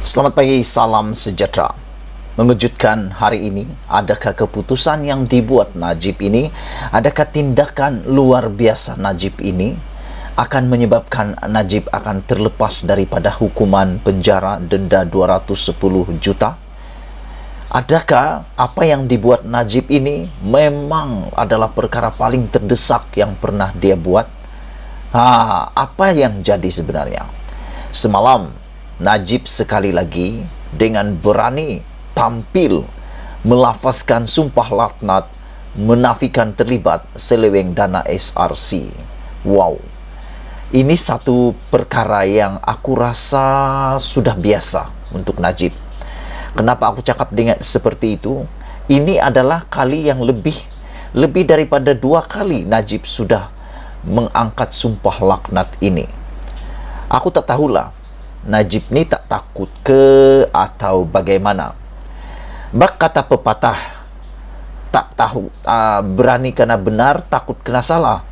Selamat pagi, salam sejahtera. Mengejutkan hari ini, adakah keputusan yang dibuat Najib ini, adakah tindakan luar biasa Najib ini akan menyebabkan Najib akan terlepas daripada hukuman penjara denda 210 juta? Adakah apa yang dibuat Najib ini memang adalah perkara paling terdesak yang pernah dia buat? Apa yang jadi sebenarnya? Semalam Najib sekali lagi dengan berani tampil melafazkan sumpah laknat, menafikan terlibat seleweng dana SRC. Wow, ini satu perkara yang aku rasa sudah biasa untuk Najib. Kenapa aku cakap dengan seperti itu? Ini adalah kali yang lebih daripada 2 kali Najib sudah mengangkat sumpah laknat ini. Aku tak tahulah Najib ni tak takut ke atau bagaimana. Bak kata pepatah, tak tahu berani kena benar, takut kena salah.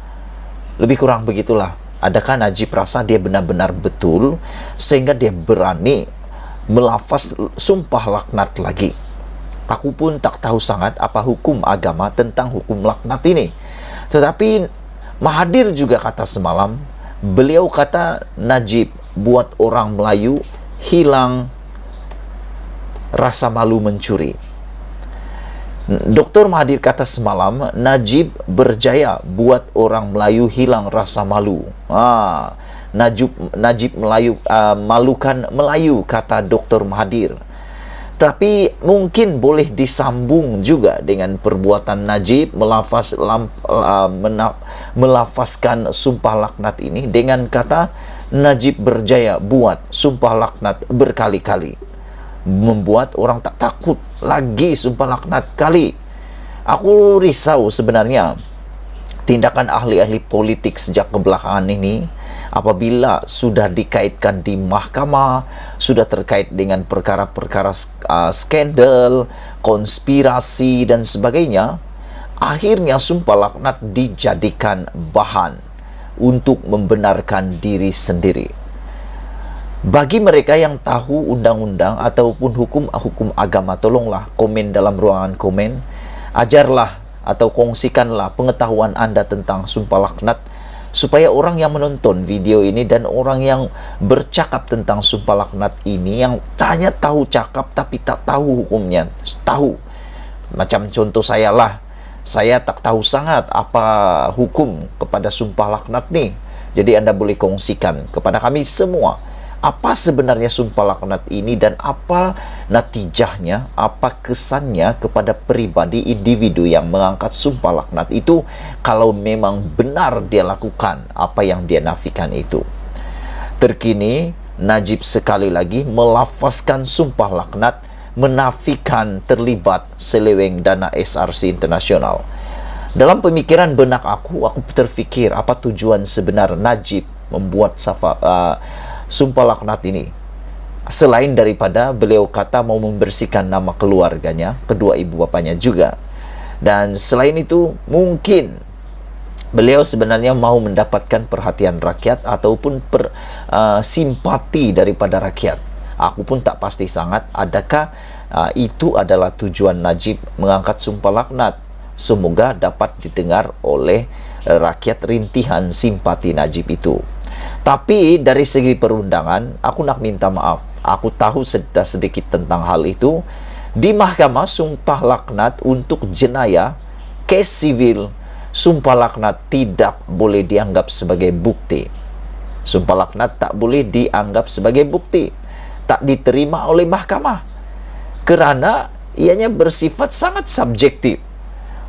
Lebih kurang begitulah. Adakah Najib rasa dia benar-benar betul sehingga dia berani melafaz sumpah laknat lagi? Aku pun tak tahu sangat apa hukum agama tentang hukum laknat ini. Tetapi Mahathir juga kata semalam, beliau kata Najib buat orang Melayu hilang rasa malu mencuri. Dr. Mahathir kata semalam, Najib berjaya buat orang Melayu hilang rasa malu. Najib malukan Melayu, kata Dr. Mahathir. Tapi mungkin boleh disambung juga dengan perbuatan Najib melafazkan sumpah laknat ini dengan kata Najib berjaya buat sumpah laknat berkali-kali, membuat orang tak takut lagi sumpah laknat kali. Aku risau sebenarnya tindakan ahli-ahli politik sejak kebelakangan ini apabila sudah dikaitkan di mahkamah, sudah terkait dengan perkara-perkara skandal, konspirasi dan sebagainya, akhirnya sumpah laknat dijadikan bahan untuk membenarkan diri sendiri. Bagi mereka yang tahu undang-undang ataupun hukum agama, tolonglah komen dalam ruangan komen, ajarlah atau kongsikanlah pengetahuan Anda tentang sumpah laknat, supaya orang yang menonton video ini dan orang yang bercakap tentang sumpah laknat ini, yang hanya tahu cakap tapi tak tahu hukumnya, tahu. Macam contoh saya lah, saya tak tahu sangat apa hukum kepada sumpah laknat ni. Jadi Anda boleh kongsikan kepada kami semua apa sebenarnya sumpah laknat ini dan apa natijahnya, apa kesannya kepada pribadi individu yang mengangkat sumpah laknat itu kalau memang benar dia lakukan apa yang dia nafikan itu. Terkini Najib sekali lagi melafazkan sumpah laknat, menafikan terlibat seleweng dana SRC internasional. Dalam pemikiran benak aku terfikir apa tujuan sebenar Najib membuat sumpah laknat ini, selain daripada beliau kata mau membersihkan nama keluarganya, kedua ibu bapanya juga. Dan selain itu mungkin beliau sebenarnya mau mendapatkan perhatian rakyat ataupun simpati daripada rakyat. Aku pun tak pasti sangat adakah itu adalah tujuan Najib mengangkat sumpah laknat. Semoga dapat didengar oleh rakyat rintihan simpati Najib itu. Tapi dari segi perundangan, aku nak minta maaf. Aku tahu sedikit tentang hal itu. Di mahkamah sumpah laknat untuk jenayah, kes sivil, sumpah laknat tidak boleh dianggap sebagai bukti. Sumpah laknat tak boleh dianggap sebagai bukti, tak diterima oleh mahkamah, kerana ianya bersifat sangat subjektif.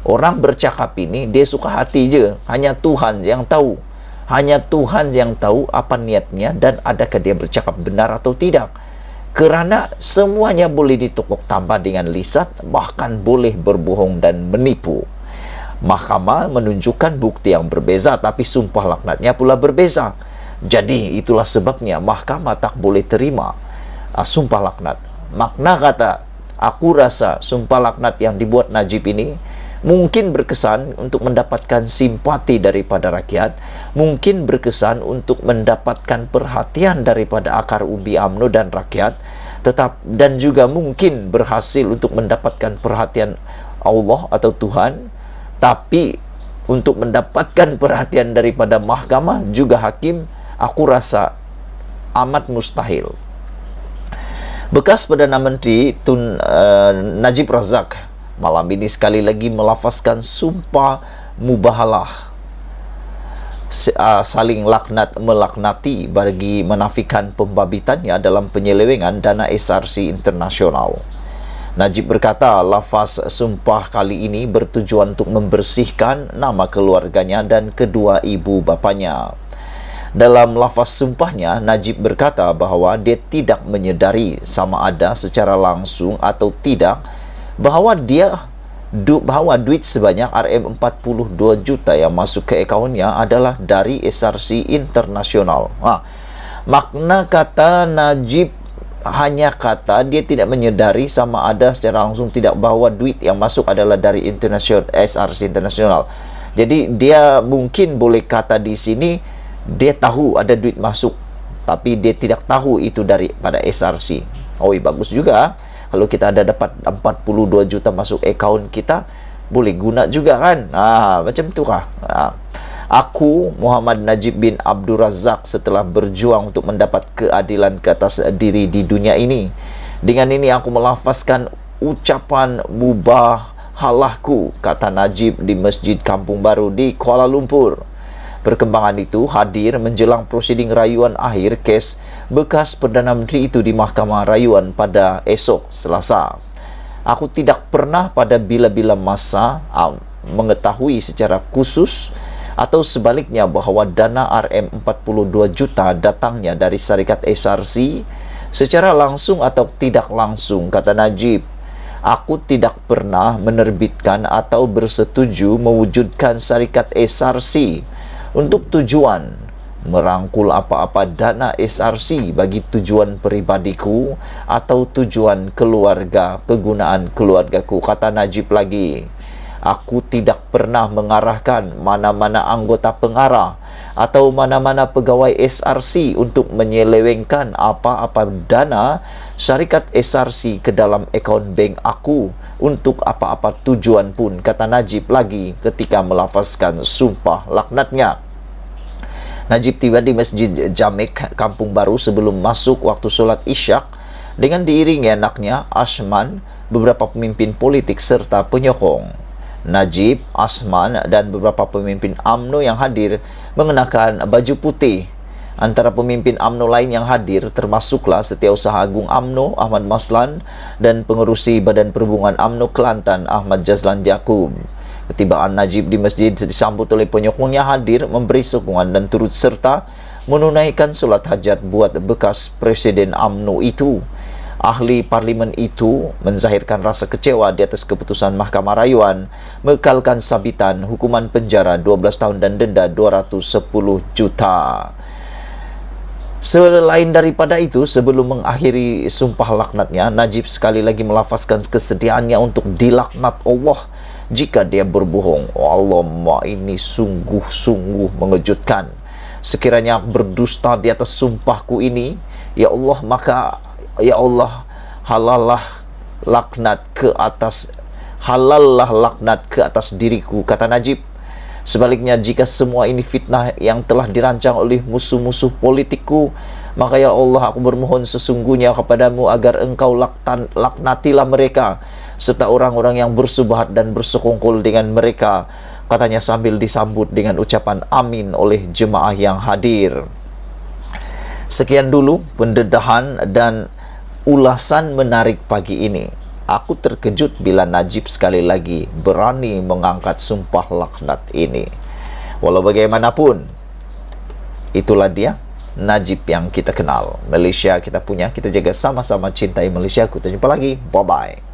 Orang bercakap ini dia suka hati je, hanya Tuhan yang tahu. Hanya Tuhan yang tahu apa niatnya dan adakah dia bercakap benar atau tidak. Kerana semuanya boleh ditokok tambah dengan lisan, bahkan boleh berbohong dan menipu. Mahkamah menunjukkan bukti yang berbeza, tapi sumpah laknatnya pula berbeza. Jadi itulah sebabnya mahkamah tak boleh terima sumpah laknat. Makna kata, aku rasa sumpah laknat yang dibuat Najib ini mungkin berkesan untuk mendapatkan simpati daripada rakyat, mungkin berkesan untuk mendapatkan perhatian daripada akar umbi UMNO dan rakyat, dan juga mungkin berhasil untuk mendapatkan perhatian Allah atau Tuhan, tapi untuk mendapatkan perhatian daripada mahkamah juga hakim, aku rasa amat mustahil. Bekas Perdana Menteri Najib Razak malam ini sekali lagi melafazkan sumpah mubahalah, saling melaknati bagi menafikan pembabitannya dalam penyelewengan dana SRC internasional. Najib berkata, lafaz sumpah kali ini bertujuan untuk membersihkan nama keluarganya dan kedua ibu bapanya. Dalam lafaz sumpahnya, Najib berkata bahawa dia tidak menyedari sama ada secara langsung atau tidak bahawa duit sebanyak RM42 juta yang masuk ke akaunnya adalah dari SRC internasional. Makna kata Najib hanya kata dia tidak menyedari sama ada secara langsung tidak bahawa duit yang masuk adalah dari SRC internasional. Jadi dia mungkin boleh kata di sini dia tahu ada duit masuk, tapi dia tidak tahu itu daripada SRC. Bagus juga. Kalau kita ada dapat 42 juta masuk akaun kita, boleh guna juga kan? Macam tu kah? Aku, Muhammad Najib bin Abdul Razak, setelah berjuang untuk mendapat keadilan ke atas diri di dunia ini. Dengan ini aku melafazkan ucapan mubahalahku, kata Najib di Masjid Kampung Baru di Kuala Lumpur. Perkembangan itu hadir menjelang prosiding rayuan akhir kes bekas Perdana Menteri itu di Mahkamah Rayuan pada esok Selasa. Aku tidak pernah pada bila-bila masa mengetahui secara khusus atau sebaliknya bahawa dana RM42 juta datangnya dari syarikat SRC secara langsung atau tidak langsung, kata Najib. Aku tidak pernah menerbitkan atau bersetuju mewujudkan syarikat SRC untuk tujuan merangkul apa-apa dana SRC bagi tujuan peribadiku atau tujuan keluarga, kegunaan keluargaku, kata Najib lagi. Aku tidak pernah mengarahkan mana-mana anggota pengarah atau mana-mana pegawai SRC untuk menyelewengkan apa-apa dana syarikat SRC ke dalam akaun bank aku untuk apa-apa tujuan pun, kata Najib lagi ketika melafazkan sumpah laknatnya. Najib tiba di Masjid Jamek Kampung Baru sebelum masuk waktu solat Isyak dengan diiringi anaknya Asman, beberapa pemimpin politik serta penyokong. Najib, Asman dan beberapa pemimpin UMNO yang hadir mengenakan baju putih. Antara pemimpin UMNO lain yang hadir termasuklah Setiausaha Agung UMNO Ahmad Maslan dan pengerusi Badan Perhubungan UMNO Kelantan Ahmad Jazlan Jakub. Ketibaan Najib di masjid disambut oleh penyokongnya hadir memberi sokongan dan turut serta menunaikan solat hajat buat bekas Presiden UMNO itu. Ahli parlimen itu menzahirkan rasa kecewa di atas keputusan Mahkamah Rayuan mengekalkan sabitan hukuman penjara 12 tahun dan denda 210 juta. Selain daripada itu, sebelum mengakhiri sumpah laknatnya, Najib sekali lagi melafazkan kesediaannya untuk dilaknat Allah jika dia berbohong. Allah, ini sungguh-sungguh mengejutkan. Sekiranya berdusta di atas sumpahku ini, ya Allah, maka ya Allah, halallah laknat ke atas diriku, kata Najib. Sebaliknya, jika semua ini fitnah yang telah dirancang oleh musuh-musuh politikku, maka ya Allah, aku bermohon sesungguhnya kepadamu agar engkau laknatilah mereka serta orang-orang yang bersubhat dan bersekongkol dengan mereka, katanya sambil disambut dengan ucapan amin oleh jemaah yang hadir. Sekian dulu pendedahan dan ulasan menarik pagi ini. Aku terkejut bila Najib sekali lagi berani mengangkat sumpah laknat ini. Walau bagaimanapun, itulah dia Najib yang kita kenal. Malaysia kita punya, kita jaga sama-sama cintai Malaysia. Kita jumpa lagi, bye-bye.